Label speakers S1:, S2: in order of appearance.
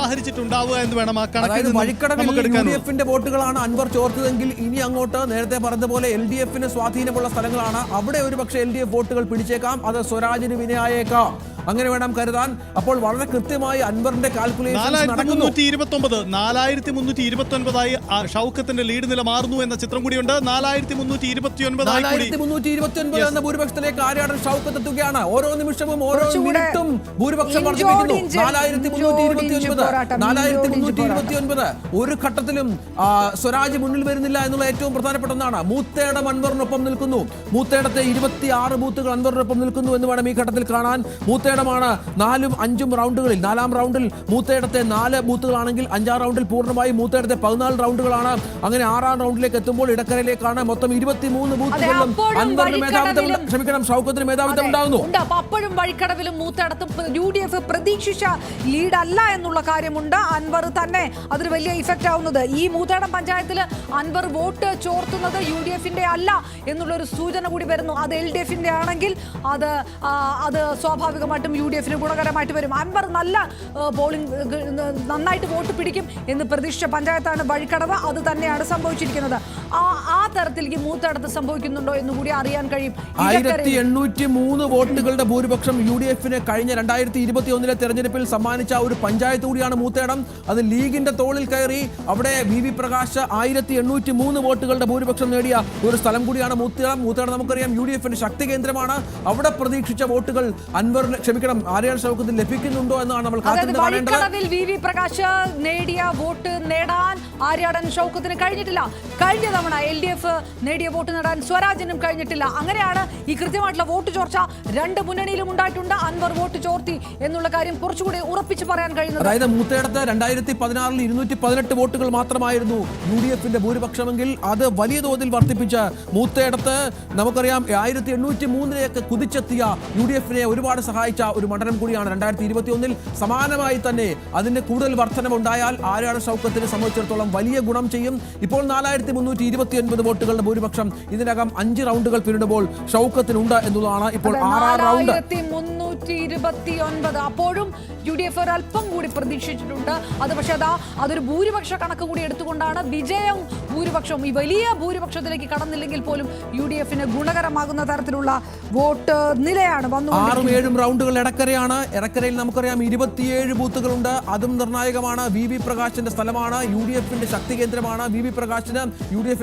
S1: സമാഹരിച്ചിട്ടുണ്ടാവുക എന്ന് വേണം ആ കണക്കിൽ
S2: യുഡിഎഫിന്റെ വോട്ടുകളാണ് അൻവർ ചോർത്തതെങ്കിൽ ഇനി അങ്ങോട്ട് നേരത്തെ പറഞ്ഞതുപോലെ LDF-ന് സ്വാധീനമുള്ള സ്ഥലങ്ങളാണ്. അവിടെ ഒരു പക്ഷേ LDF വോട്ടുകൾ പിടിച്ചേക്കാം, അത് സ്വരാജിന് വിനയായേക്കാം, അങ്ങനെ വേണം കരുതാൻ. അപ്പോൾ വളരെ കൃത്യമായി അൻവറിന്റെ കാൽക്കുലേഷൻ
S1: 4329 ഷൗക്കത്തിന്റെ ലീഡ് നില മാറുന്നു എന്ന ചിത്രം കൂടിയുണ്ട്.
S2: 4329 എന്ന ഭൂരിപക്ഷത്തിലേക്ക് ആര്യാടൻ ഷൗക്കത്ത് എത്തുകയാണ്. ഓരോ നിമിഷവും ഓരോ മിനിറ്റും ഭൂരിപക്ഷം വർദ്ധിപ്പിക്കുന്നു. 4329 ഒരു ഘട്ടത്തിലും സ്വരാജ് മുന്നിൽ വരുന്നില്ല എന്നുള്ള ഏറ്റവും പ്രധാനപ്പെട്ട ഒന്നാണ്. മൂത്തേടം അൻവറിനൊപ്പം നിൽക്കുന്നു. മൂത്തേടത്തെ 26 ബൂത്തുകൾ അൻവറിനൊപ്പം നിൽക്കുന്നു എന്ന് വേണം ഈ ഘട്ടത്തിൽ കാണാൻ. മൂത്തേടമാണ് 4ഉം 5ഉം റൗണ്ടുകളിൽ, 4ാം റൗണ്ടിൽ മൂത്തേടത്തെ 4 ബൂത്തുകളാണെങ്കിൽ 5ാം റൗണ്ടിൽ പൂർണ്ണമായി മൂത്തേടത്തെ 14 റൗണ്ടുകളാണ്. അങ്ങനെ 6ാം റൗണ്ടിലേക്ക് എത്തുമ്പോൾ ഇടക്കരയിലേക്കാണ് മൊത്തം 23 ബൂത്തുകളിലും അൻവറിന് മേധാവിത്വം, ക്ഷമിക്കണം, ഷൗക്കത്തിന് മേധാവിത്വം ഉണ്ടാകുന്നു.
S3: അപ്പോഴും വഴിക്കടവിലും മൂത്തേടത്തും UDF പ്രതീക്ഷിച്ച ലീഡ് അല്ല എന്നുള്ള കാര്യമുണ്ട്. അൻവർ തന്നെ അതൊരു വലിയ ഇഫക്റ്റ് ആവുന്നത്. ഈ മൂത്തേടം പഞ്ചായത്തിൽ അൻവർ വോട്ട് ചോർത്തുന്നത് UDF-ന്റെ അല്ല എന്നുള്ളൊരു സൂചന കൂടി വരുന്നു. അത് LDF-ന്റെ ആണെങ്കിൽ അത് സ്വാഭാവികമായിട്ടും UDF-ന് ഗുണകരമായിട്ട് വരും. അൻവർ നല്ല പോളിംഗ്, നന്നായിട്ട് വോട്ട് പിടിക്കും എന്ന് പ്രതീക്ഷിച്ച പഞ്ചായത്താണ് വഴിക്കടവ്. അത് തന്നെയാണ് സംഭവിച്ചിരിക്കുന്നത്. ആ തരത്തിലേക്ക് മൂത്തേടത്ത് സംഭവിക്കുന്നുണ്ടോ എന്ന് കൂടി അറിയാൻ കഴിയും.
S2: 1803 വോട്ടുകളുടെ ഭൂരിപക്ഷം UDF-ന് കഴിഞ്ഞ 2021 തെരഞ്ഞെടുപ്പിൽ സമ്മാനിച്ച ഒരു പഞ്ചായത്ത് കൂടിയാണ് മൂത്തേടം. അത് ലീഗിന്റെ തോളിൽ കയറി അവിടെ VV പ്രകാശ് 1803 വോട്ടുകളുടെ ഭൂരിപക്ഷം നേടിയ ഒരു സ്ഥലം കൂടിയാണ് മൂത്തേടം. മൂത്തേടം നമുക്കറിയാം UDF-ന്റെ ശക്തി കേന്ദ്രമാണ്. അവിടെ പ്രതീക്ഷിച്ച വോട്ടുകൾ അൻവറിന്, ക്ഷമിക്കണം, ആര്യാടൻ ഷൗക്കത്തിന് ലഭിക്കുന്നുണ്ടോ എന്നാണ് നമ്മൾ കാത്തിരുന്ന് കാണേണ്ടത്.
S3: VV പ്രകാശ് നേടിയ വോട്ട് നേടാൻ ആര്യാടൻ ഷൗക്കത്തിന് കഴിഞ്ഞിട്ടില്ല. കഴിഞ്ഞ തവണ LDF നേടിയ വോട്ട് നേടാൻ സ്വരാജിനും കഴിഞ്ഞിട്ടില്ല. അങ്ങനെയാണ് ഈ കൃത്യമായിട്ടുള്ള വോട്ട് ചോർച്ച രണ്ട് മുന്നണിയിലും ഉണ്ടായിട്ടുണ്ട്. അൻവർ വോട്ട് ചോർത്തി എന്നുള്ള കാര്യം കുറച്ചുകൂടി ഉറപ്പിച്ച് പറയാൻ കഴിയുന്നത്.
S2: അതായത് മൂത്തേടത്ത് 2016 218 വോട്ടുകൾ മാത്രമായിരുന്നു UDF-ന്റെ ഭൂരിപക്ഷമെങ്കിൽ അത് വലിയ തോതിൽ വർദ്ധിപ്പിച്ച് മൂത്തേടത്ത് നമുക്കറിയാം 1803 കുതിച്ചെത്തിയ UDF-നെ ഒരുപാട് സഹായിച്ച ഒരു മണ്ഡലം കൂടിയാണ് 2021. സമാനമായി തന്നെ അതിന് കൂടുതൽ വർധനമുണ്ടായാൽ ആര്യാടൻ ഷൗക്കത്തിനെ സംബന്ധിച്ചിടത്തോളം വലിയ ഗുണം ചെയ്യും. ഇപ്പോൾ 4329 വോട്ടുകളുടെ ഭൂരിപക്ഷം ഇതിനകം 5 റൗണ്ടുകൾ പിന്നിടുമ്പോൾ ഷൗക്കത്തിനുണ്ട് എന്നുള്ളതാണ് ഇപ്പോൾ 6ാം റൗണ്ട്.
S3: 4329 അപ്പോഴും UDF ഒരല്പം കൂടി പ്രതീക്ഷിച്ചിട്ടുണ്ട്. അത് പക്ഷേ അതൊരു ഭൂരിപക്ഷ കണക്ക് കൂടി എടുത്തുകൊണ്ടാണ് വിജയം ഭൂരിപക്ഷവും ഈ വലിയ ഭൂരിപക്ഷത്തിലേക്ക് കടന്നില്ലെങ്കിൽ പോലും UDF-ന് ഗുണകരമാകുന്ന തരത്തിലുള്ള വോട്ട് നിലയാണ് വന്നു.
S2: 6-7 റൗണ്ടുകൾ ഇടക്കരയാണ്. ഇടക്കരയിൽ നമുക്കറിയാം 27 ബൂത്തുകളുണ്ട്. അതും നിർണായകമാണ്. VV പ്രകാശിന്റെ സ്ഥലമാണ്. UDF-ന്റെ ശക്തി കേന്ദ്രമാണ്. VV പ്രകാശിന് UDF